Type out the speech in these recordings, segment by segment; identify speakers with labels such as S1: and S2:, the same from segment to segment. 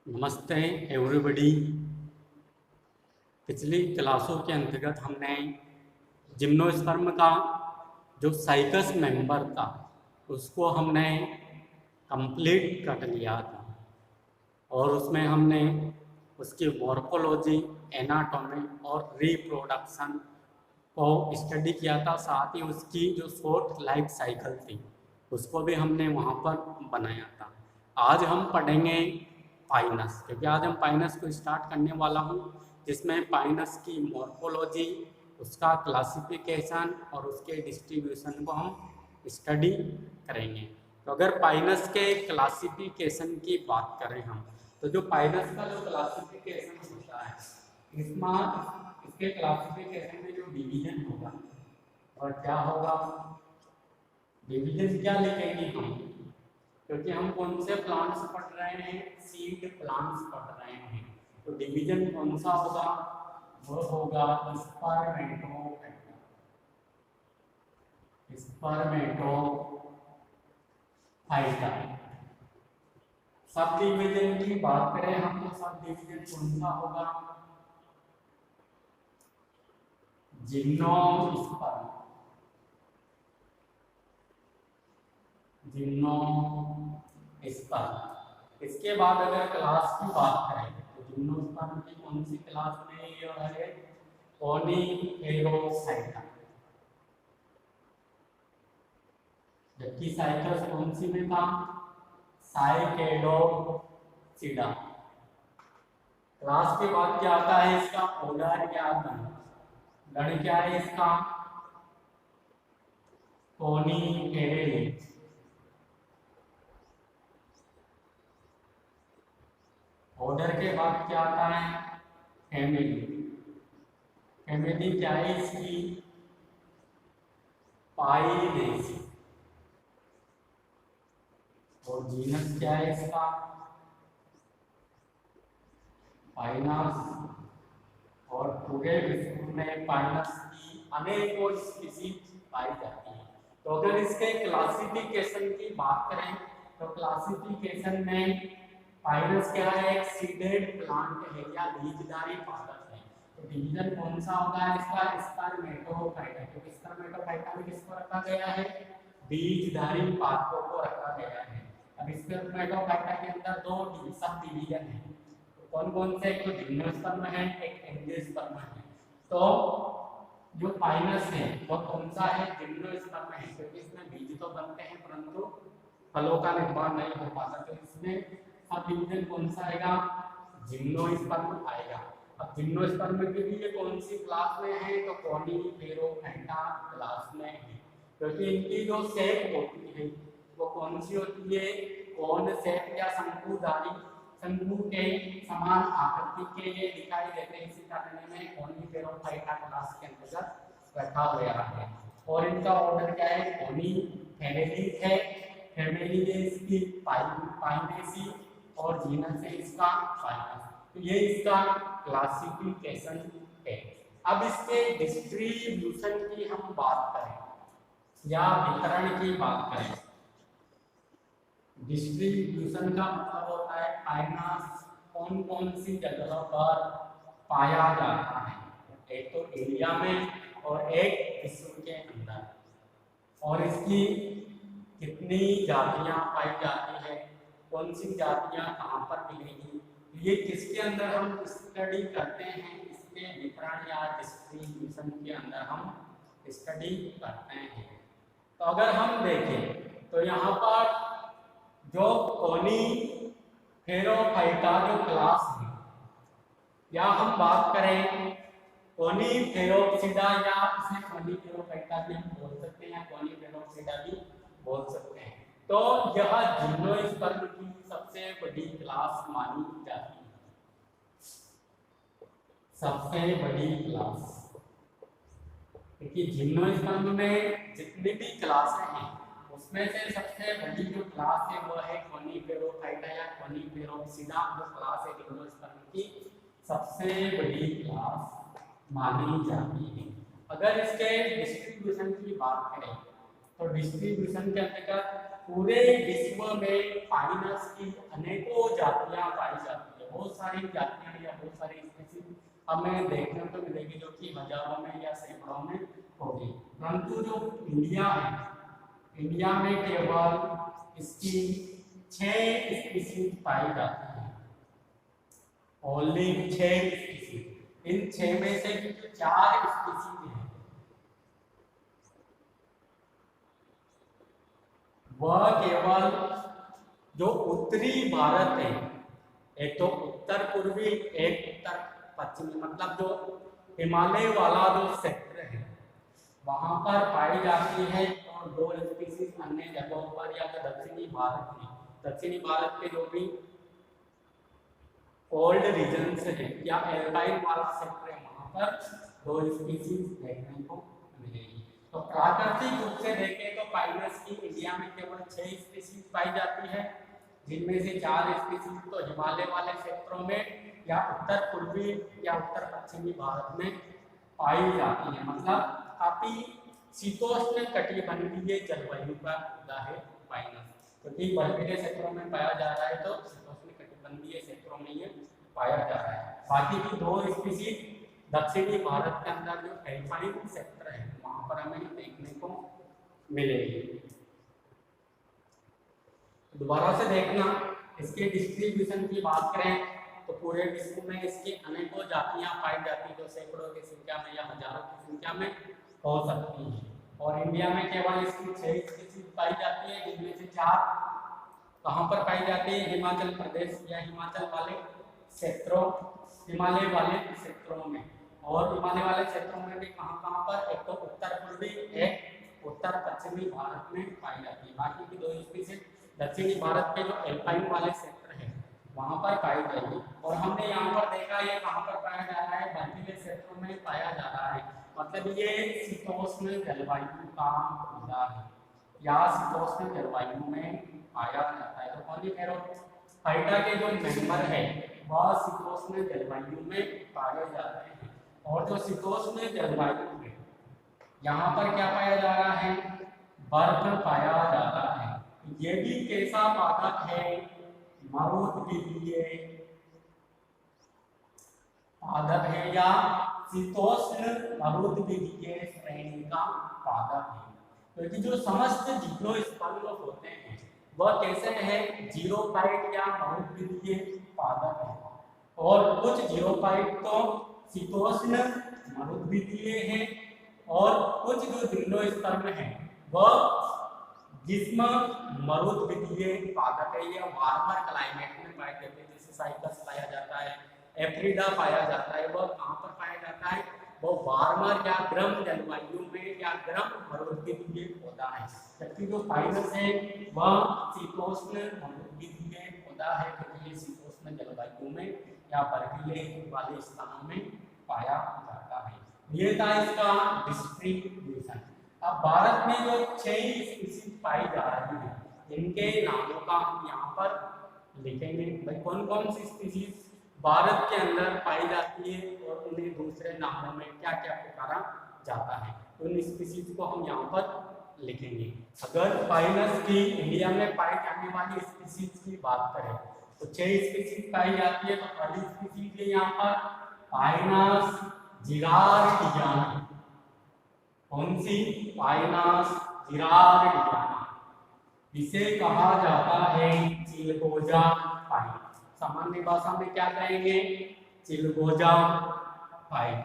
S1: नमस्ते एवरीबॉडी। पिछली क्लासों के अंतर्गत हमने जिम्नोस्पर्म का जो साइकस मेंबर था उसको हमने कंप्लीट कर लिया था और उसमें हमने उसकी मॉर्फोलॉजी, एनाटॉमी और रिप्रोडक्शन को स्टडी किया था। साथ ही उसकी जो शॉर्ट लाइफ साइकिल थी उसको भी हमने वहाँ पर बनाया था। आज हम पढ़ेंगे पाइनस, क्योंकि आज हम पाइनस को स्टार्ट करने वाला हूँ, जिसमें पाइनस की मॉर्फोलॉजी, उसका क्लासिफिकेशन और उसके डिस्ट्रीब्यूशन को हम स्टडी करेंगे। तो अगर पाइनस के क्लासिफिकेशन की बात करें हम, तो जो पाइनस का जो क्लासिफिकेशन होता है इसमें इसके क्लासिफिकेशन में जो डिवीजन होगा और क्या होगा, डिवीजन क्या लिखेंगे हम, क्योंकि हम कौन से प्लांट्स पढ़ रहे हैं, सीड प्लांट्स पढ़ रहे हैं। तो डिवीजन कौन सा होगा, वो होगा स्पर्मेटोफाइटा। सब डिवीजन की बात करें हम तो सब डिवीजन कौन सा होगा, जिम्नोस्पर्म। इसके बाद अगर क्लास की बात करें तो जिम्नोस्पर्म की कौन सी क्लास में ये है, कोनिफेरोसाइटा। जबकि साइकस कौन सी में था, साइकेडोसिडा। क्लास के बाद क्या आता है, इसका ऑर्डर क्या आता है, गण क्या है इसका, कोनिफेरेली। ऑर्डर के बाद क्या आता है, फैमिली। फैमिली क्या है इसकी, पाइनेसी। और जीनस क्या है इसका, पाइनस। और पूरे विश्व में पाइनस की अनेकों स्पीशीज पाई जाती है। तो अगर इसके क्लासिफिकेशन की बात करें तो क्लासिफिकेशन में पाइनस क्या है, एक सीडेड प्लांट है या बीजधारी पादप है। तो डिवीजन कौन सा होगा इसका, स्पर्मेटोफाइटा। क्योंकि स्पर्मेटोफाइटा में किसको रखा गया है, बीजधारी पादपों को रखा गया है। अब स्पर्मेटोफाइटा के अंदर दो सब डिवीजन है, कौन कौन से, एक तो जिम्नोस्पर्म है, एक एंजियोस्पर्म है। तो जो पाइनस है वो कौन सा है, जिम्नोस्पर्म है, क्योंकि इसमें बीज तो बनते हैं परंतु फलों का निर्माण नहीं हो पाता। तो इसमें सब डिवीजन कौन सा आएगा, जिम्नोस्पर्म आएगा। अब जिम्नोस्पर्म के लिए कौन सी क्लास में है, तो कोनिफेरोफाइटा क्लास में है, क्योंकि इनकी जो शेप होती है वो कौन सी होती है, कोन शेप या शंकुधारी, शंकु के समान आकृति के ये दिखाई देते हैं। इसी कारण में कोनिफेरोफाइटा क्लास के अंतर्गत रखा गया है। और इनका ऑर्डर क्या है, कोनिफेरेली है, फैमिली है इसकी पाइनेसी और जीनस है इसका पाइनस। तो ये इसका क्लासिफिकेशन है। अब इसके डिस्ट्रीब्यूशन की हम बात करें या वितरण की बात करें, डिस्ट्रीब्यूशन का मतलब होता है पाइनस कौन कौन सी जगह पर पाया जाता है, एक तो इंडिया में और एक विश्व के अंदर, और इसकी कितनी जातियां पाई जाती है, कौन सी जातियां कहाँ पर मिलेंगी, ये किसके अंदर हम स्टडी करते हैं, इसके वितरण या डिस्ट्रीब्यूशन के अंदर हम स्टडी करते हैं। तो अगर हम देखें तो यहाँ पर जो कोनिफेरोफाइटा जो क्लास है, या हम बात करें कोनिफेरोप्सिडा, या इसे कोनिफेरोफाइटा भी हम बोल सकते हैं, कोनिफेरोप्सिडा भी बोल सकते हैं। तो यह जिम्नोस्पर्म की सबसे बड़ी क्लास मानी जाती है, सबसे बड़ी क्लास। क्योंकि जिम्नोस्पर्म में जितनी भी क्लासें हैं उसमें से सबसे बड़ी जो क्लास है वो है कोनिफेरोफाइटा या कोनिफेरोप्सिडा। जो क्लास है जिम्नोस्पर्म की सबसे बड़ी क्लास मानी जाती है। अगर इसके डिस्ट्रीब्यूशन की बात करें तो डिस्ट्रीब्यूशन के अंतर्गत पूरे विश्व में पाइनस की अनेकों जातियां पाई जाती हैं। बहुत सारी जातियां या बहुत सारी स्पीसीज हमें देखने को मिलेगी जो कि हजारों में या सैकड़ों में होगी। परंतु जो इंडिया है, इंडिया में केवल इसकी 6 स्पीसीज पाई जाती है, ओनली 6 स्पीसीज। इन 6 में से जो 4 स्पीसीज हैं वह केवल जो उत्तरी भारत है, एक तो उत्तर पूर्वी एक उत्तर पश्चिमी, मतलब जो हिमालय वाला जो क्षेत्र है वहां पर पाई जाती है, और 2 स्पीसीज अन्य जगहों पर या तो दक्षिणी भारत में, दक्षिणी भारत के जो भी कोल्ड रीजन्स है या एल्पाइन वाला क्षेत्र है वहां पर 2 स्पीसीज देखने को मिलेगी। तो प्राकृतिक रूप से देखें तो पाइनस की इंडिया में केवल 6 स्पीसीज पाई जाती है, जिनमें से 4 स्पीसीज तो हिमालय वाले क्षेत्रों में या उत्तर पूर्वी या उत्तर पश्चिमी भारत में पाई जाती है। मतलब काफी शीतोष्ण कटिबंधीय जलवायु का पौधा है पाइनस, क्योंकि बर्फीले क्षेत्रों में पाया जा रहा है तो शीतोष्ण कटिबंधीय क्षेत्रों में ये पाया जा रहा है। बाकी की 2 स्पीसीज दक्षिणी भारत के अंदर जो एल्पाइन क्षेत्र है वहां पर हमें देखने को मिलेगी। दोबारा से देखना, इसके डिस्ट्रीब्यूशन की बात करें तो पूरे विश्व में इसकी अनेकों जातियां पाई जाती हैं, जो सैकड़ों की संख्या में या हजारों की संख्या में हो सकती हैं। और इंडिया में केवल इसकी 6 स्पीसीज पाई जाती है, जिनमें से 4 कहाँ पर पाई जाती है, हिमाचल प्रदेश या हिमाचल वाले क्षेत्रों, हिमालय वाले क्षेत्रों में। और हिमालय वाले क्षेत्रों में भी कहाँ पर, एक तो उत्तर पूर्वी एक उत्तर पश्चिमी भारत में पाई जाती है। बाकी की 2 स्पीसीज दक्षिणी भारत के जो एल्पाइन वाले क्षेत्र है वहां पर पाई जाएगी। और हमने यहाँ पर देखा ये कहाँ पर पाया जा रहा है, बर्फीले क्षेत्रों में पाया जा रहा है, मतलब ये शीतोष्ण जलवायु का पौधा है या शीतोष्ण जलवायु में पाया जाता है। तो कॉनिफेरोफाइटा के जो मेंबर है वह शीतोष्ण जलवायु में पाए जाते हैं। और जो शीतोष्ण जलवायु में यहाँ पर क्या पाया जा रहा है, बर्फ पाया जा रहा है। ये भी कैसा पादप है, मरुद्वीय पादप है या शीतोष्ण मरुद्वीय श्रेणी का पादप है। क्योंकि जो समस्त जिम्नोस्पर्म होते हैं वह कैसे है, जीरोफाइट या मरुद्वीय पादप है, और कुछ जीरोफाइट तो शीतोष्ण मरुद्वीय है, और कुछ जो जिम्नोस्पर्म है वह जिस्म मरुद्वीय पादप है। यह वार्मर क्लाइमेट में पाए जाते हैं, जैसे साइकस पाया जाता है, एफ्रीडा पाया जाता है। वह कहाँ पर पाया जाता है, वो वार्मर या गर्म जलवायु में या गर्म मरुद्वीय पौधा है। जबकि जो पाइनस है वह शीतोष्ण मरुद्वीय पौधा है, क्योंकि ये शीतोष्ण जलवायु में या बर्फीले वाले स्थानों में पाया जाता है। ये था इसका डिस्ट्रीब्यूशन। अब भारत में जो 6 स्पीसीज पाई जा रही है इनके नामों का हम यहाँ पर लिखेंगे। भाई कौन कौन सी स्पीसीज भारत के अंदर पाई जाती है और उन्हें दूसरे नामों में क्या क्या पुकारा जाता है, उन स्पीसीज को हम यहाँ पर लिखेंगे। अगर पाइनस की इंडिया में पाई जाने वाली स्पीसीज की बात करें तो 6 स्पीसीज पाई जाती है। तो पहली स्पीसीज है यहाँ पर पाइनस जिरार्डियाना। कौन सी, पाइनस जिरार्डियाना। इसे कहा जाता है चिलगोजा पाइन। सामान्य भाषा में क्या कहेंगे, चिलगोजा पाइन।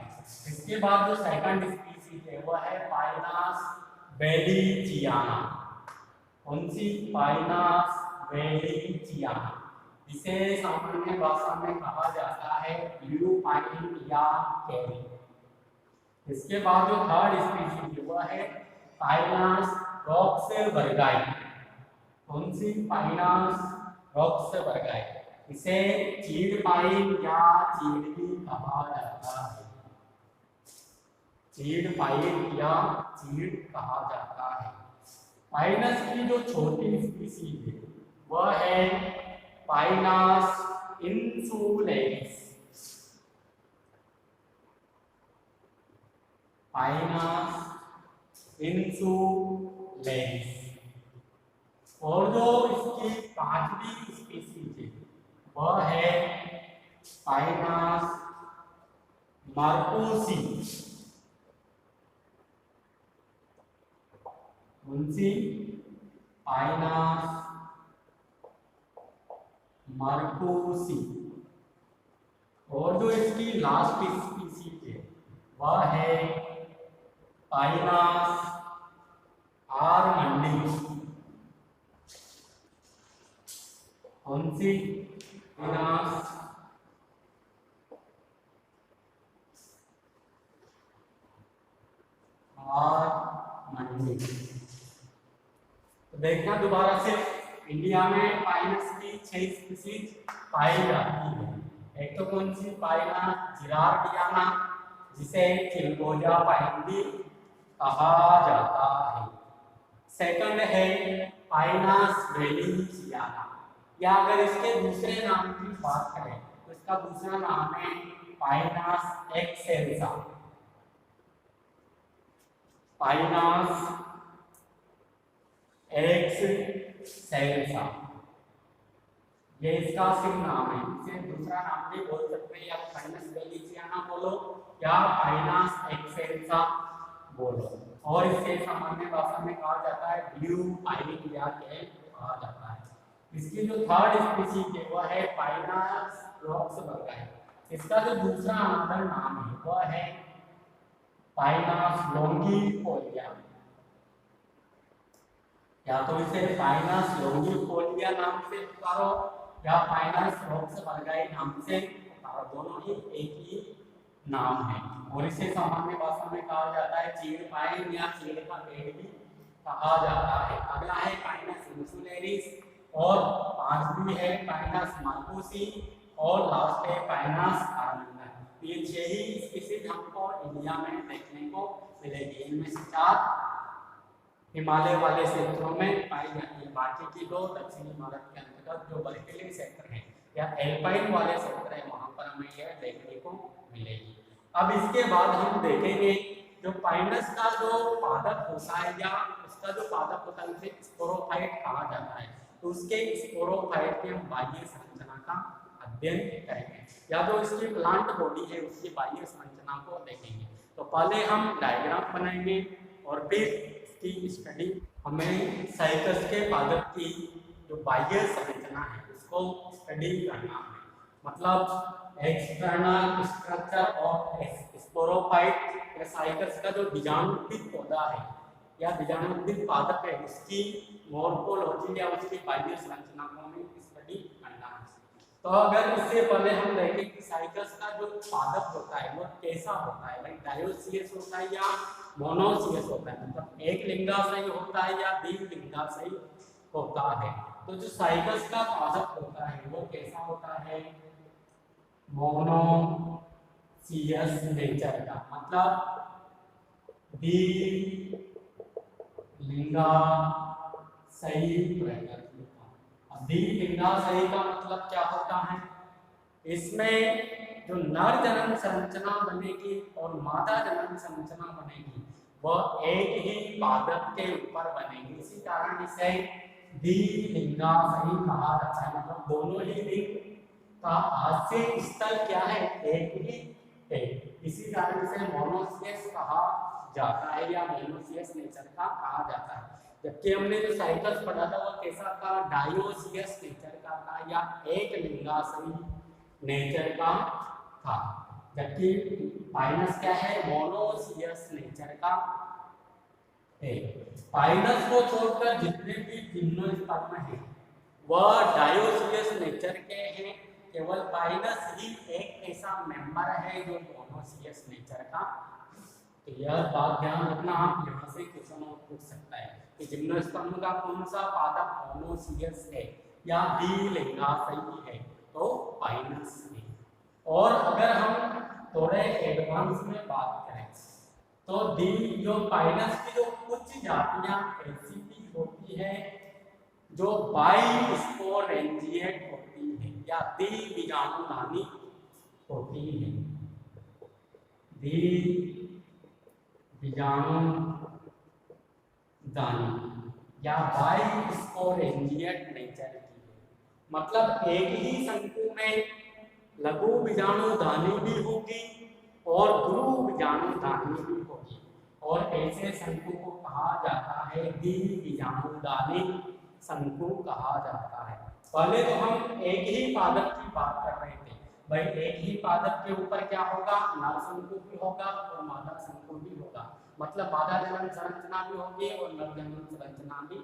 S1: इसके बाद जो सेकंड स्पीसीज है वह है पाइनस वेलिचियाना। कौन सी, पाइनस वेलिचियाना। इसे सामान्य भाषा में कहा जाता है ब्लू पाइन या कैरी। इसके बाद जो थर्ड स्पीसीज वह है पाइनस रॉक्सबर्गाई। कौन सी, पाइनस रॉक्सबर्गाई। इसे चीड़ पाइन या चीड़ भी कहा जाता है, चीड़ पाइन या चीड़ कहा जाता है। पाइनस की जो छोटी स्पीसीज है वह है पाइनस इंसुलेरिस। पाइनस इंसुलेरिस। और जो इसकी 5वीं स्पीसीज है वह है पाइनस मार्कोसी, मुंशी पाइनस मार्कोसी। और जो इसकी लास्ट स्पीसीज है वह है पाइनस आर्मंडी, मुंशी पाइनस आर्मंडी। तो देखना दोबारा से, इंडिया में पाइनस की 6 स्पीसीज पाई जाती है। एक तो कौन सी, पाइनस जिरार्डियाना, जिसे चिलगोजा पाइन भी कहा जाता है। सेकंड है पाइनस वेलिसियाना, या अगर इसके दूसरे नाम की बात करें तो इसका दूसरा नाम है पाइनस एक्सेल्सा, पाइनस एक्सेल्सा, ये इसका सिर्फ नाम है। इसे दूसरा नाम भी बोल सकते हैं, या पाइनस वेलिसियाना बोलो या पाइनस एक्सेल्सा बोलो। और इसे सामान्य भाषा में कहा जाता है ब्लू पाइन या केल कहा जाता है। इसकी जो थर्ड स्पीशीज है वह है पाइनस रॉक्सबर्गी। इसका जो दूसरा अदर नाम है वह है पाइनस लॉन्गिफोलिया, या तो इसे पाइनस लॉन्गिफोलिया नाम से पुकारो या पाइनस रॉक्सबर्गी नाम से पुकारो, दोनों ही एक ही नाम है। और इसे सामान्य भाषा में कहा जाता है चीड़ पाइन या चीड़ का पेड़ भी कहा जाता है। अगला है पाइनस इंसुलेरिस, और पांचवी है पाइनस मार्कोसी, और लास्ट है पाइनस आर्मंडा। ये 6 ही स्पीशीज हमको इंडिया में देखने को मिलेगी। इनमें से 4 हिमालय वाले क्षेत्रों में पाई जाती है, बाकी की 2 दक्षिणी भारत के अंतर्गत जो बर्कली क्षेत्र है या एल्पाइन वाले क्षेत्र है वहां पर हमें यह देखने को मिलेगी। अब इसके बाद हम देखेंगे जो पाइनस का जो पादप होता है या उसका जो पादप होता है उसे स्पोरोफाइट कहा जाता है। तो उसके स्पोरोफाइट के हम बाह्य संरचना का अध्ययन करेंगे, या जो इसकी प्लांट बॉडी है उसकी बाह्य संरचना को देखेंगे। तो पहले हम डायग्राम बनाएंगे और फिर इसकी स्टडी, हमें साइकस के पादप की जो बाह्य संरचना है उसको स्टडी करना है। मतलब एक्सटर्नल स्ट्रक्चर ऑफ स्पोरोफाइट या साइकस का जो बीजाणुविद पौधा है या बीजाणुविद पादप है उसकी मॉर्फोलॉजी या उसकी बाह्य संरचना को हमें स्टडी करना है। तो अगर इससे पहले हम देखें कि साइकस का जो पादप होता है वो कैसा होता है, भाई डायोसियस होता है या मोनोसियस होता है, मतलब एक लिंगाशयी होता है या द्विलिंगाशयी होता है। तो जो साइकस का पादप होता है वो कैसा होता है, मोनोसियस नेचर का, मतलब द्विलिंगाशयी प्रकृति का। द्विलिंगाशयी का मतलब क्या होता है, इसमें जो नर जनन संरचना बनेगी और मादा जनन संरचना बनेगी वह एक ही पादप के ऊपर बनेगी, इसी कारण इसे द्विलिंगाशयी कहा जाता है। मतलब दोनों ही लिंग का आश्रय स्थल क्या है, एक ही है, इसी कारण से मोनोसियस कहा जाता है या मोनोसियस नेचर का कहा जाता है। जबकि हमने जो साइकस पढ़ा था वह कैसा था, डायोसियस नेचर का था या एक लिंगाशयी नेचर का था। जबकि पाइनस क्या है, मोनोसियस नेचर का है। पाइनस को छोड़कर जितने भी जिम्नोस्पर्म हैं वह डायोसियस नेचर के हैं। केवल पाइनस ही एक ऐसा मेंबर है जो मोनोसियस नेचर का। तो यह बात ध्यान रखना, आप यहाँ से क्वेश्चन पूछ सकता है कि जिम्नोस्पर्म का कौन सा पादप मोनोसियस है या द्विलिंगाशयी है, तो पाइनस है। और अगर हम थोड़े एडवांस में बात करें तो जो पाइनस की जो कुछ जातियां ऐसी भी होती है जो बाइस्पोरेंजिएट होती है या द्विबीजाणुधानी होती है, द्विबीजाणुधानी या बाइस्पोरेंजिएट नेचर की है। मतलब एक ही शंकु में लघु बीजाणुधानी भी होगी और गुरु बीजाणुधानी भी होगी, और ऐसे शंकु को कहा जाता है द्विबीजाणुधानी शंकु कहा जाता है। पहले तो हम एक ही पादप की बात कर रहे थे, भाई एक ही पादप के ऊपर क्या होगा, नर शंकु भी होगा और मादा शंकु भी होगा, मतलब मादा जनन संरचना भी होगी और नर जनन संरचना भी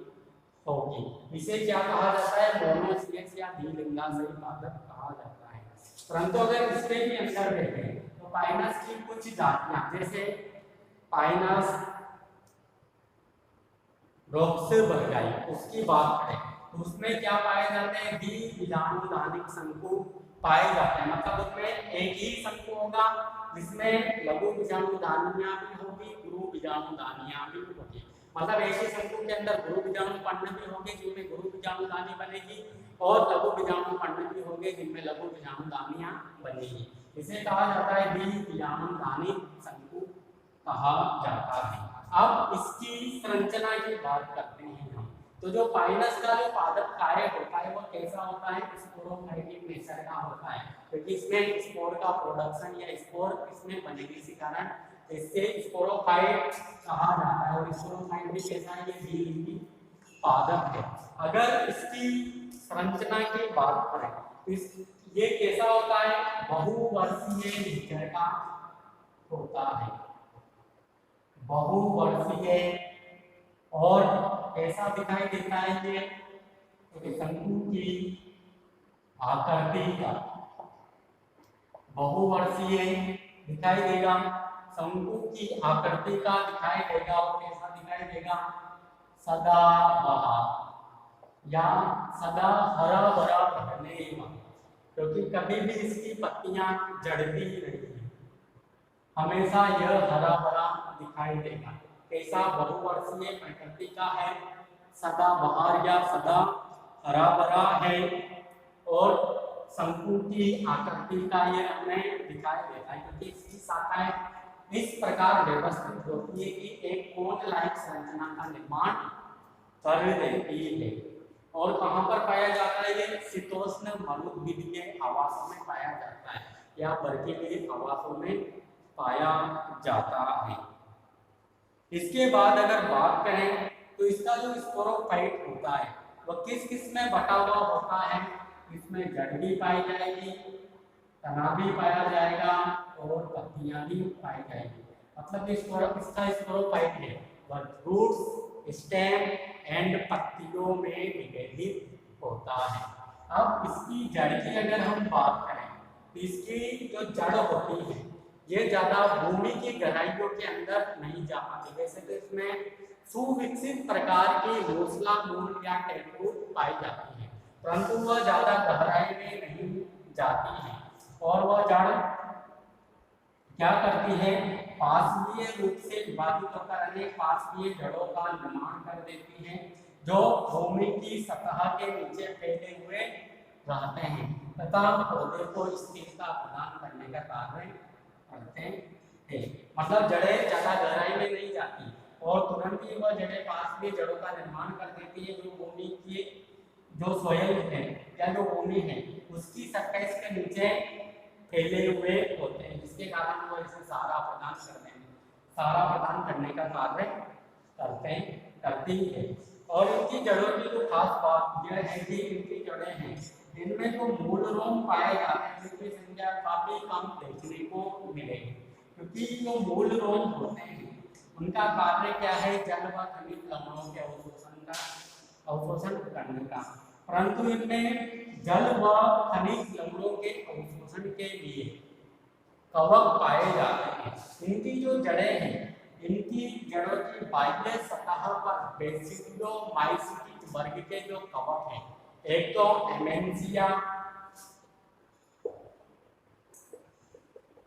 S1: होगी। इसे क्या कहा जाता है, मोनोसियस या द्विलिंगाशयी पादप कहा जाता है। परंतु अगर इसके भी अंदर देखें तो पाइनस की कुछ जातियां, जैसे पाइनस रोक्सबर्गाई, उसकी बात करें तो उसमें क्या पाए जाते हैं, द्विबीजाणुधानिक शंकु पाए जाते हैं, मतलब उसमें एक ही शंकु होगा जिसमें लघु बीजाणुधानियां भी होगी, गुरु बीजाणुधानियां भी होगी, मतलब एक ही शंकु के अंदर गुरु बीजाणु पर्ण भी होंगे जिनमें गुरु बीजाणुधानी बनेगी और लघु बीजाणु पर्ण भी होंगे जिनमें लघु बीजाणुधानियां बनेगी। इसे कहा जाता है द्विबीजाणुधानी शंकु कहा जाता है। अब इसकी संरचना की बात करते हैं हम, तो जो पाइनस का जो पादप कार्य होता है वो कैसा होता है, स्पोरोफाइटिक नेचर का होता है, क्योंकि इसमें स्पोर का प्रोडक्शन या स्पोर इसमें बनने के कारण इससे स्पोरोफाइट कहा जाता है, और स्पोरोफाइट भी कैसा है, ये द्विलिंगी पादप है। अगर इसकी संरचना की बात करें तो ये कैसा होता है, बहुवर्षीय नेचर का होता है, बहुवर्षीय, और ऐसा दिखाई देता है कि शंकु की आकृति का बहुवर्षीय दिखाई देगा, शंकु की आकृति का दिखाई देगा, और कैसा दिखाई देगा, सदाबहार या सदा हरा भरा रहने वाला, क्योंकि कभी भी इसकी पत्तियां झड़ती नहीं, हमेशा यह हरा भरा दिखाई देगा। कैसा, बहुवर्षीय प्रकृति का है, सदाबहार या सदा हरा भरा है, और शंकु की आकृति का ये हमें दिखाई देता है, क्योंकि इसकी शाखाएं इस प्रकार व्यवस्थित होती है कि एक कोन लाइक संरचना का निर्माण कर देती है। और कहाँ पर पाया जाता है, ये शीतोष्ण मरुद्भिदीय आवासों में पाया जाता है या बर्फीली आवासों में पाया जाता है। इसके बाद अगर बात करें तो इसका जो स्पोरोफाइट होता है वह किस किस में बटा हुआ होता है, इसमें जड़ भी पाई जाएगी, तना भी पाया जाएगा और पत्तियां भी पाई जाएगी, मतलब इसका स्पोरोफाइट है वह रूट्स, स्टेम एंड पत्तियों में विभेदित होता है। अब इसकी जड़ की अगर हम बात करें तो इसकी जो जड़ होती है ये ज्यादा भूमि की गहराइयों के अंदर नहीं जा पाती, वैसे तो इसमें सुविकसित प्रकार की घोंसला मूल या टेंटूट पाई जाती है, परंतु वह ज्यादा गहराई में नहीं जाती है, और वह जड़ क्या करती है, पार्श्वीय रूप से विभाजित होकर अनेक पार्श्वीय जड़ों का निर्माण कर देती है, जो भूमि की सतह के नीचे फैले हुए रहते हैं तथा पौधे को स्थिरता प्रदान करने का कार्य करते हैं। मतलब जड़ें ज्यादा गहराई में नहीं जाती और तुरंत ही वह जड़ें पार्श्वीय जड़ों का निर्माण कर देती है, जो भूमि की जो सोयल है या जो भूमि है उसकी सरफेस के नीचे फैले हुए होते हैं, जिसके कारण वो इसे सहारा प्रदान करने का कार्य करती है। और इनकी जड़ों की जो खास बात यह है कि इनकी जड़ें हैं इनमें जो मूल रोम पाए जाते हैं जिनकी संख्या काफी कम देखने को मिलेगी, क्योंकि जो मूल रोम होते हैं उनका कार्य क्या है, जल व खनिज लवणों के अवशोषण करने का, परंतु इनमें जल व खनिज लवणों के अवशोषण के लिए कवक पाए जाते हैं। इनकी जो जड़ें हैं इनकी जड़ों की बाह्य सतह पर बेसिडोमाइसीटी वर्ग के जो कवक हैं, एक तो एमेंसिया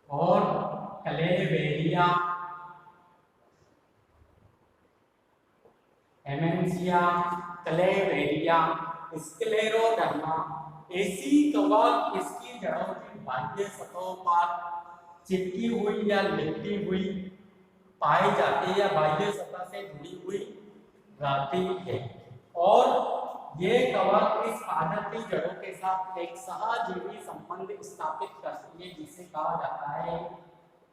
S1: और क्लेवेरिया, स्क्लेरोडर्मा, ऐसी कवक इसकी जड़ों की बाह्य सतहों पर चिपकी हुई या लिपटी हुई पाई जाती है या बाह्य सतह से जुड़ी हुई रहती है। और ये कवक इस पादप की जड़ों के साथ एक सहजीवी संबंध स्थापित करती है जिसे कहा जाता है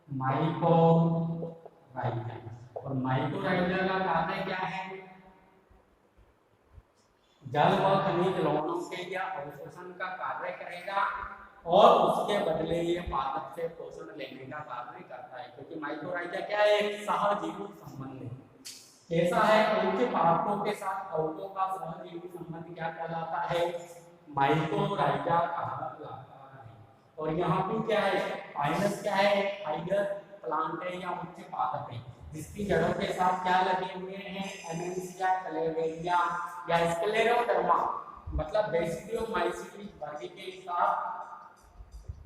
S1: माइकोराइजा। और माइकोराइजा का कार्य क्या है? जल व खनिज लवणों के या अवशोषण का कार्य करेगा और उसके बदले ये पादप से पोषण लेने का कार्य करता है, क्योंकि माइकोराइजा क्या है? एक सहजीवी संबंध है। कैसा है? उनके पादपों के साथ कवकों का सहजीवी संबंध क्या कहलाता है? माइकोराइजा कहलाता है। और यहाँ पे क्या है? पाइनस क्या है? फाइबर प्लांट है या उच्च पादप है जिसकी जड़ों के साथ क्या लगे हुए हैं? एमेंसिया, क्लेवेरिया या स्क्लेरोडर्मा, मतलब बेसिडियोमाइसीटी वर्ग के साथ,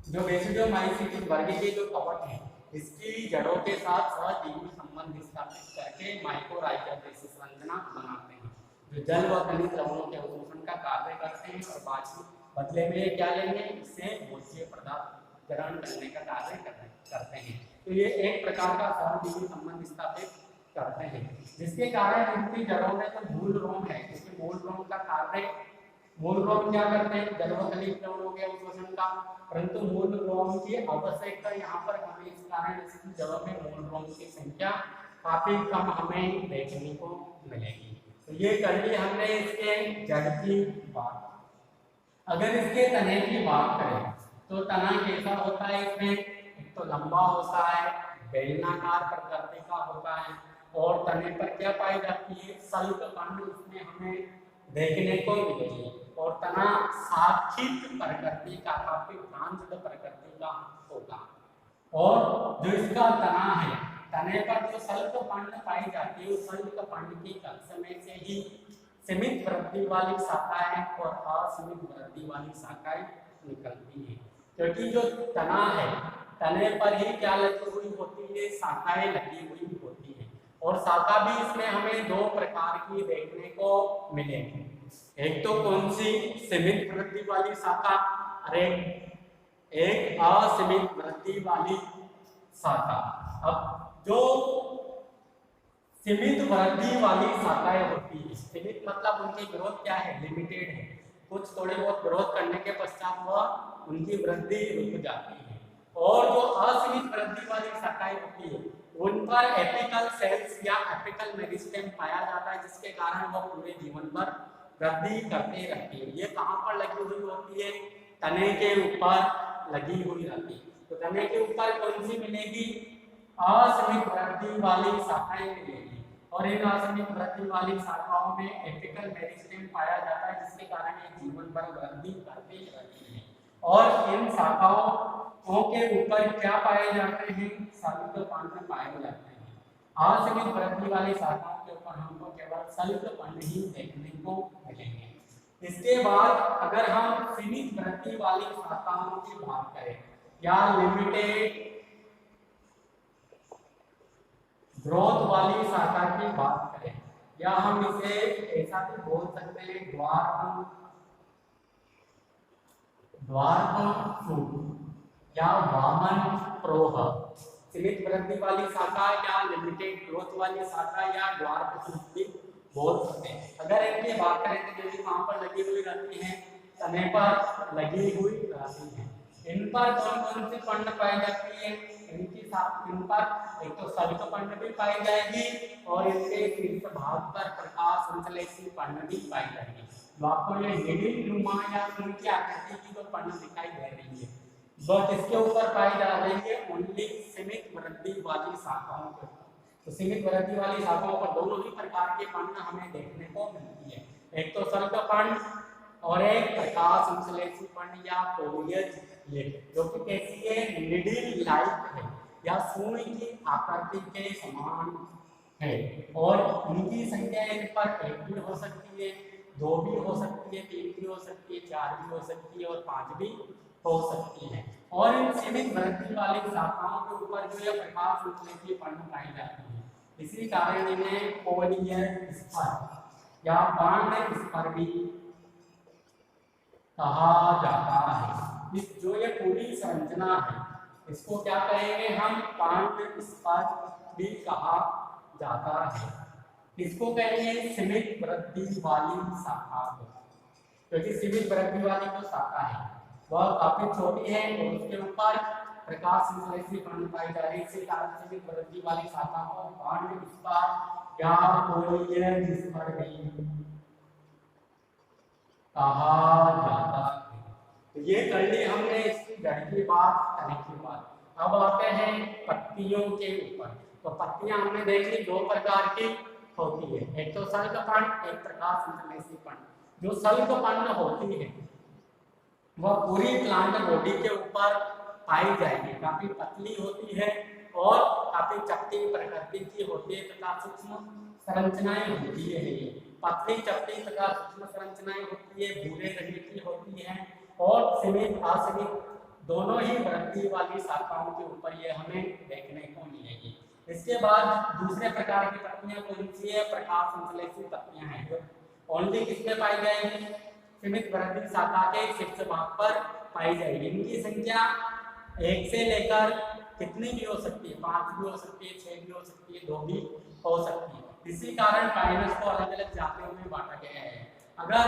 S1: जो बेसिडियोमाइसीटी वर्ग के जो कवक हैं इसकी जड़ों के साथ सहजीवी संबंध स्थापित करके माइकोराइजा जैसी संरचना बनाते हैं जो जल व खनिज लवणों के अवशोषण का कार्य करते हैं और बाकी बदले में क्या लेंगे? इससे भोज्य पदार्थ ग्रहण करने का कार्य करते हैं। तो ये एक प्रकार का सहजीवी संबंध स्थापित करते हैं जिसके कारण इनकी जड़ों में जो मूल रोम है, क्योंकि मूल रोम का कार्य, मूल रोम क्या करते हैं? जल व खनिज लवणों के अवशोषण का, परंतु मूल रोम की आवश्यकता यहाँ पर हमें इस कारण इसकी जड़ों में मूल रोम की संख्या काफी कम हमें देखने को मिलेगी। तो ये कर ली हमने इसके जड़ की बात। अगर इसके तने की बात करें तो तना कैसा होता है? इसमें एक तो लंबा होता है, बेलनाकार प्रकृति का होता है और तने पर क्या पाई जाती है? सल्कपंड इसमें हमें देखने को मिलेगी और तना साखित प्रकृति का, काफी ब्रांच्ड प्रकृति का होगा। और जो इसका तना है, तने पर जो सल्कपंड पाई जाती है उस सल्कपंड की कक्ष में से ही सीमित वृद्धि वाली शाखाएं और असीमित वृद्धि वाली शाखाएं निकलती हैं, क्योंकि जो तना है तने पर ही क्या लगी हुई होती है? शाखाएं लगी हुई होती है। और शाखा भी इसमें हमें दो प्रकार की देखने को मिलेगी। एक तो कौन सी? सीमित वृद्धि वाली शाखा, अरे एक असीमित वृद्धि वाली शाखा। अब जो सीमित वृद्धि वाली शाखाएं होती है, सीमित मतलब उनकी ग्रोथ क्या है? लिमिटेड है, कुछ थोड़े बहुत ग्रोथ करने के पश्चात वह उनकी वृद्धि रुक जाती है। और जो असीमित वृद्धि वाली शाखाएं होती है उन पर एपिकल सेल्स या एपिकल मेरिस्टेम पाया जाता है जिसके कारण वह पूरे जीवन भर वृद्धि करते रहती है। ये कहाँ पर लगी हुई होती है? तने के ऊपर लगी हुई रहती है। तो तने के ऊपर कौन सी मिलेगी? असीमित वृद्धि वाली शाखाएं मिलेगी और इन असीमित वृद्धि वाली शाखाओं में एपिकल मेरिस्टेम पाया जाता है जिसके कारण ये जीवन भर वृद्धि करती रहती है। और इन शाखाओं के ऊपर क्या पाए जाते हैं? सल्कपंड पाए जाते हैं। असीमित वृद्धि वाली शाखाओं के ऊपर हमको केवल सल्कपंड ही देखने को मिलेंगे। इसके बाद अगर हम सीमित वृद्धि वाली शाखाओं की बात करें या लिमिटेड ग्रोथ वाली शाखा की बात करें, या हम इसे ऐसा भी बोल सकते हैं द्वार्फ फ्रूट या वामन प्रोह। सीमित वृद्धि वाली शाखा या लिमिटेड ग्रोथ वाली शाखा या द्वार्फ फ्रूट भी बोल सकते हैं। अगर इनकी बात करें तो यदि वहां पर लगी हुई रहती हैं, तने पर लगी हुई रहती हैं, इन पर कौन कौन सी पंड पाई जाती है? इनकी इन पर एक तो सल्कपंड भी पाई जाएगी और इनके शीर्ष भाग पर प्रकाश संश्लेषी पंड भी पाई जाएगी। तो आपको ये निडिल नुमा या उनकी आकृति की जो पंड दिखाई दे रही है बस इसके ऊपर पाई जा रही है ओनली सीमित वृद्धि वाली शाखाओं के ऊपर। तो सीमित वृद्धि वाली शाखाओं पर दोनों ही प्रकार के पंड हमें देखने को मिलती है, एक तो सल्कपंड और एक प्रकाश संश्लेषी पंड या फोलियज, जो कि कैसी है? निडिल लाइक है या सुई की आकृति के समान है और उनकी संख्या इन पर एक भी हो सकती है, दो भी हो सकती है, तीन भी हो सकती है, चार भी हो सकती है और पांच भी हो सकती है। और इन सीमित वृद्धि वाली शाखाओं के ऊपर जो है प्रकाश संश्लेषी पंड पाई जाती है, इसी कारण इन्हें फोलियर स्पर्म या बांड स्पर्म भी कहा जाता है। इस जो ये पूरी संरचना है इसको क्या कहेंगे हम? बांड स्पर्म भी कहा जाता है। इसको कहेंगे सीमित वृद्धि वाली शाखा को। क्योंकि सीमित वृद्धि वाली जो शाखा है वह काफी छोटी है और उसके ऊपर प्रकाश संश्लेषी कण पाई जा रही है। इसी कारण सीमित वृद्धि वाली शाखा को बाह्य विस्तार या गोलीय विस्तार भी कहा जाता है। तो ये कर ली हमने इसकी जड़ की बात, तने की बात। अब आते हैं पत्तियों के ऊपर। तो पत्तियां हमने देख ली दो प्रकार की होती है, एक तो सल्कपर्ण, एक प्रकाश संश्लेषी कण। जो सल्कपर्ण होती है वह पूरी प्लांट बॉडी के ऊपर पाई जाएगी, काफी पतली होती है और काफी चपटी प्रकृति की होती है तथा सूक्ष्म संरचनाएं होती है। ये पतली चपटी तथा सूक्ष्म संरचनाएं होती है, भूरे रंग की होती है और सीमित असीमित दोनों ही वृद्धि वाली शाखाओं के ऊपर ये हमें देखने को मिलेगी। इसके बाद दूसरे प्रकार की पत्तियां कौन सी है? प्रकाश संश्लेषी पत्तियां हैं जो ओनली किसमें पाई जाएगी? सीमित वृद्धि शाखा के शीर्ष भाग पर पाई जाएगी। इनकी संख्या एक से लेकर कितनी भी हो सकती है, 5 भी हो सकती है, 6 भी हो सकती है, 2 भी हो सकती है। इसी कारण पाइनस को अलग अलग जातियों में बांटा गया है। अगर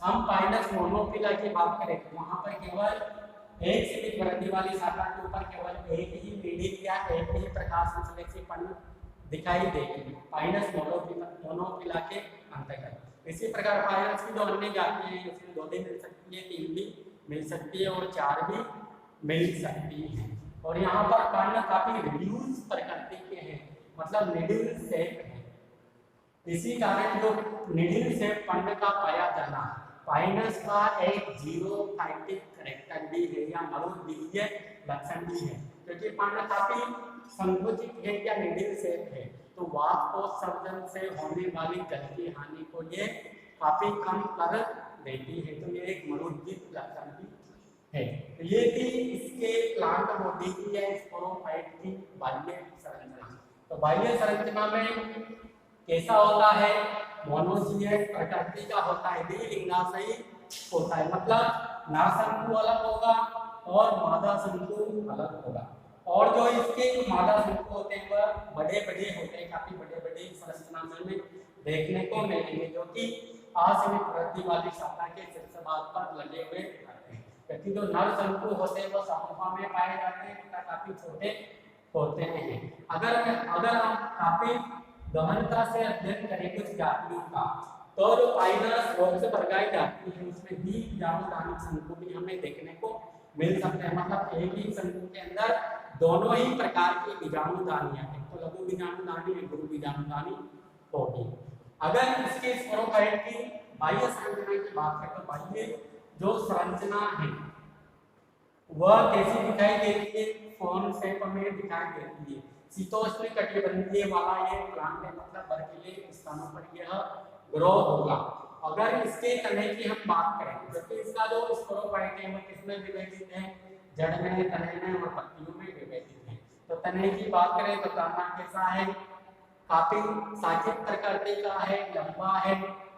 S1: हम पाइनस मोनोफिला की बात करें तो वहां पर केवल एक सीमित वृद्धि वाली शाखा के ऊपर केवल एक ही मीडिल या एक ही प्रकाश संश्लेषी कण दिखाई देगी पाइनस मोनोफिला के अंतर्गत। इसी प्रकार पाइनस की जो अन्य जातियां हैं उसमें 2 भी मिल सकती है, 3 भी मिल सकती है और 4 भी मिल सकती है। और यहाँ पर कण काफी रिड्यूस प्रकृति के हैं, मतलब निडिल शेप है। इसी कारण जो निडिल शेप कण का पाया जाना पाइनस का एक जीरोफाइटिक कैरेक्टर भी है या मरुद्वीय लक्षण भी है, क्योंकि कण काफी संकुचित है या निडिल शेप है तो वाष्पोत्सर्जन से होने वाली जल की हानि को ये काफी कम कर देती है। तो ये एक मरुद्वीय लक्षण भी है। तो ये थी इसके प्लांट बॉडी की या स्पोरोफाइट की बाह्य संरचना। तो बाह्य संरचना में कैसा होता है? मोनोजियस प्रकृति का होता है, द्विलिंगाशयी होता है, मतलब नरशंकु अलग होगा और मादा शंकु अलग होगा। और जो इसके मादा शंकु होते हैं वह बड़े बड़े होते हैं, काफी बड़े बड़े संरचना में देखने को मिलेंगे, जो कि असीमित वृद्धि वाली शाखा के शीर्ष भाग पर लगे हुए रहते हैं। क्योंकि जो नर शंकु होते हैं वो समूह में पाए जाते हैं तथा काफी छोटे होते हैं। अगर हम काफी गहनता से अध्ययन करें कुछ जातियों का तो जो पाइनस वंश वर्गाई जाती है उसमें बीजाणुदानी शंकु भी हमें देखने को मिल सकते हैं। मतलब एक ही शंकु के अंदर दोनों ही प्रकार की बीजाणुदानियां, एक तो लघु बीजाणुदानी एक गुरु बीजाणुदानी होगी। अगर इसके स्पोरोफाइट की बाह्य संरचना की बात करें तो बाह्य जो संरचना है वह कैसी दिखाई देती है? कोन शेप में दिखाई देती है। शीतोष्ण कटिबंधीय वाला ये प्लांट है, मतलब बर्फीले स्थानों पर यह ग्रो होगा। अगर इसके तने की हम बात करें क्योंकि इसका जो स्पोरोफाइट है वह किसमें विभाजित है? जड़ में, तने में और पत्तियों में विभाजित है। तो तने की बात करें तो तना कैसा है? काफी साकेत प्रकृति का है, लंबा है,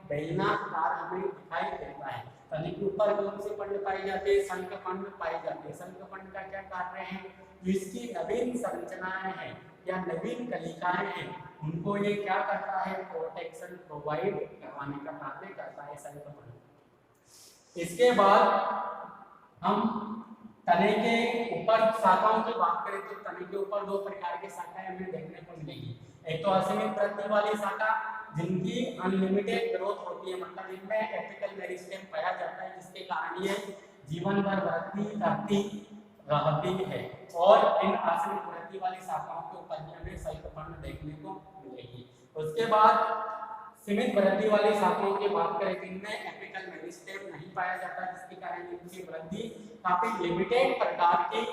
S1: बेलनाकार हमें दिखाई देता है। तने के ऊपर कौन सी पंड पाई जाती है? शंखपंड पाई जाती है। शंखपंड का क्या कार्य है? जो इसकी नवीन संरचनाएं हैं या नवीन कलिकाएं हैं उनको ये क्या करता है? प्रोटेक्शन प्रोवाइड करवाने का कार्य करता है शंखपंड। इसके बाद हम तने के ऊपर शाखाओं की बात करें तो तने के ऊपर 2 प्रकार की शाखाएं हमें देखने को मिलेगी। एक तो असीमित वृद्धि वाली शाखा जिनकी अनलिमिटेड ग्रोथ होती है, मतलब इनमें एपिकल मेरिस्टेम पाया जाता है जिसके कारण ये जीवन भर वृद्धि करती रहती है। और इन असीमित वृद्धि वाली शाखाओं के ऊपर भी हमें शल्कपर्ण देखने को मिलेगी। उसके बाद सीमित वृद्धि वाली शाखाओं की बात करें जिनमें एपिकल मेरिस्टेम नहीं पाया जाता जिसके कारण इनकी वृद्धि काफी लिमिटेड प्रकार की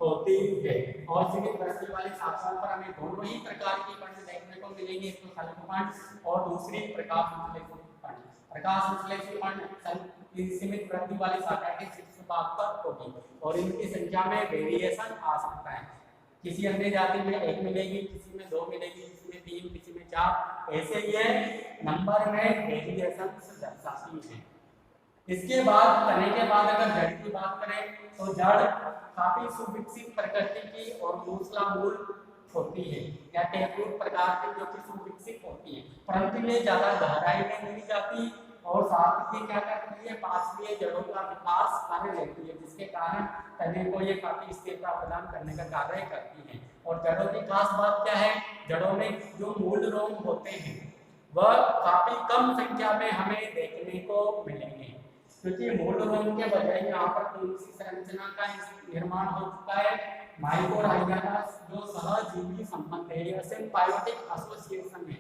S1: होती है। और सीमित वृद्धि वाली शाखाओं पर हमें दोनों ही प्रकार की कण देखने को मिलेंगे, एक तो शल्कपर्ण और दूसरी प्रकाश संश्लेषी कण। प्रकाश संश्लेषी कण सीमित वृद्धि वाली शाखा के शीर्ष भाग पर होगी और इनकी संख्या में वेरिएशन आ सकता है। किसी अन्य जाति में 1 मिलेगी, किसी में 2 मिलेगी, किसी में 3, किसी में 4, ऐसे ये नंबर में वेरिएशन दर्शाती है। इसके बाद तने के बाद अगर जड़ की बात करें तो जड़ काफी सुविकसित प्रकृति की और मूसला मूल होती है या टेपरूट प्रकार की जो कि सुविकसित होती है, परंतु ये ज्यादा गहराई में नहीं जाती और साथ ही क्या करती है, पार्श्वीय जड़ों का विकास कर लेती है, जिसके कारण तने को ये काफी स्थिरता प्रदान करने का कार्य करती है। और जड़ों की खास बात क्या है, जड़ों में जो मूल रोम होते हैं वह काफी कम संख्या में हमें देखने को मिलेंगे, क्योंकि मूल रोम के बजाय यहाँ पर कौन सी संरचना का निर्माण हो चुका है, माइकोराइजा का जो सहजीवी संबंध है या सिम्बायोटिक एसोसिएशन है,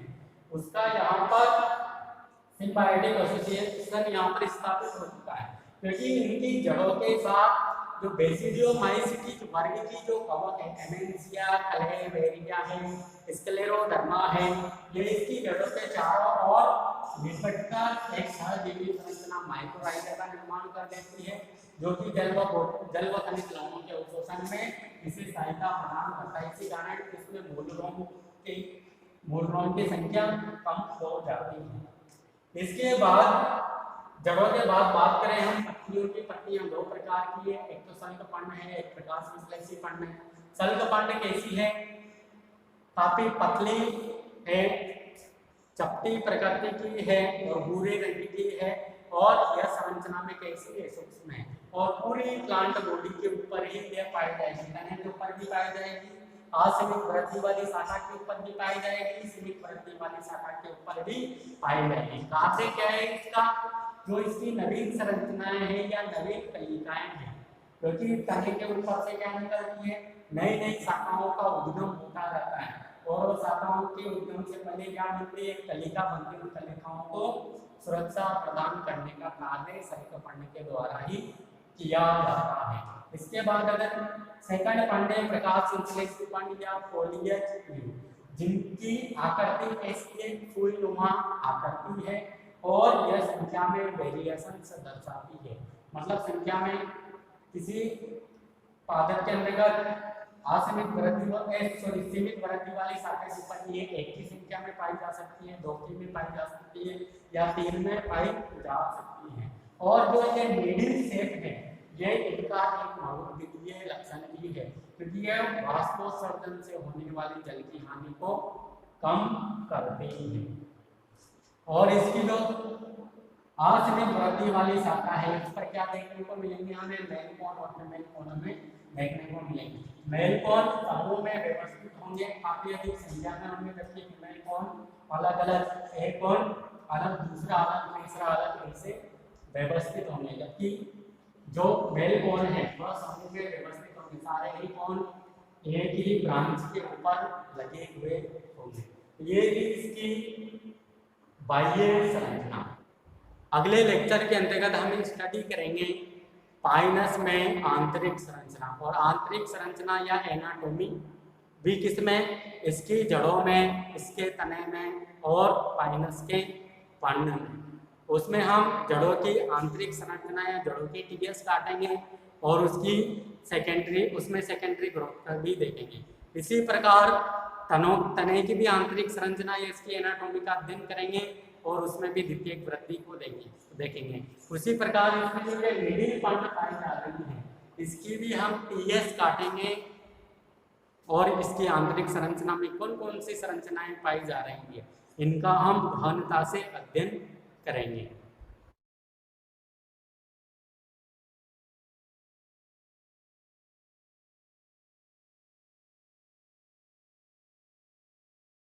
S1: उसका यहाँ पर सिम्बायोटिक एसोसिएशन यहाँ पर स्थापित हो चुका है। क्योंकि इनकी जड़ों के साथ जो बेसिडियोमाइसीटी वर्ग की जो कवक है, एमेंसिया, कलेवेरिया है, स्क्लेरोडर्मा है, ये इसकी जड़ों के चारों ओर लिपट कर एक सहजीवी संरचना माइकोराइजा का निर्माण कर देती है, जो कि जल व खनिज लवणों के अवशोषण में इसे सहायता प्रदान करता है। इसी कारण इसमें मूल रोम की संख्या कम हो जाती है। इसके बाद जड़ों के बाद बात करें हम पत्तियों की, पत्तियां दो प्रकार की है, एक तो सल्कपर्ण है, एक प्रकाश विश्लेषी पर्ण है। सल्कपर्ण कैसी है, काफी पतली है, चपटी प्रकृति की है और भूरे रंग की है, और यह संरचना में कैसी है, सूक्ष्म है, और पूरी प्लांट बॉडी के ऊपर ही यह पाई जाएगी, तने के ऊपर भी पाई जाएगी, असीमित वृद्धि वाली शाखा के ऊपर भी पाई जाएगी, सीमित वृद्धि वाली शाखा के ऊपर भी पाई जाएगी। कार्य क्या है इसका, जो इसकी नवीन संरचनाएं हैं या नवीन कलिकाएं हैं, क्योंकि तने के ऊपर से क्या निकलती है, नई नई शाखाओं का उद्गम होता रहता है, और शाखाओं के उद्गम से पहले क्या बनती है, कलिका बनती है। उन कलिकाओं को सुरक्षा प्रदान करने का कार्य सल्कपर्ण के द्वारा ही किया जाता है। इसके बाद अगर सेकंड पर्ण है प्रकाश संश्लेषी पर्ण या फोलियज, जिनकी आकृति कैसी है, फूलनुमा आकृति है, और यह संख्या में वेरिएशन से दर्शाती है, मतलब संख्या में किसी पादप के अंतर्गत असीमित वृद्धि सीमित वृद्धि वाली शाखा के ऊपर ये एक की संख्या में पाई जा सकती है, दो की में पाई जा सकती है, या तीन में पाई जा सकती है। और जो ये मिडिल शेप है, ये इनका एक महत्वपूर्ण लक्षण भी है, क्योंकि यह वाष्पोत्सर्जन से होने वाली जल की हानि को कम करते हैं। और इसकी जो असीमित वृद्धि वाली शाखा है, उस पर क्या देखने को मिलेंगे, हमें मेल कोन और फीमेल कोन में देखने को मिलेंगे। मेल कोन समूह में व्यवस्थित होंगे, काफी अधिक संख्या में होंगे, जबकि फीमेल कोन अलग अलग, एक कोन अलग, दूसरा अलग, तीसरा अलग, ऐसे व्यवस्थित होंगे। जबकि जो मेल कोन है वह समूह में व्यवस्थित होंगे, सारे ही कोन एक ही ब्रांच के ऊपर लगे हुए होंगे। ये थी इसकी बाह्य संरचना। अगले लेक्चर के अंतर्गत हम स्टडी करेंगे पाइनस में आंतरिक संरचना, और आंतरिक संरचना या एनाटॉमी भी किसमें, इसकी जड़ों में, इसके तने में, और पाइनस के पर्ण में। उसमें हम जड़ों की आंतरिक संरचना या जड़ों की टीएस काटेंगे, और उसकी सेकेंडरी ग्रोथ भी देखेंगे। इसी प्रकार तने की भी आंतरिक संरचना या इसकी एनाटॉमी का अध्ययन करेंगे, और उसमें भी द्वितीयक वृद्धि को देखेंगे। उसी प्रकार इसमें जो मिडिल पर्ण पाई जा रही है, इसकी भी हम टीएस काटेंगे, और इसकी आंतरिक संरचना में कौन कौन सी संरचनाएं पाई जा रही है, इनका हम गहनता से अध्ययन करेंगे।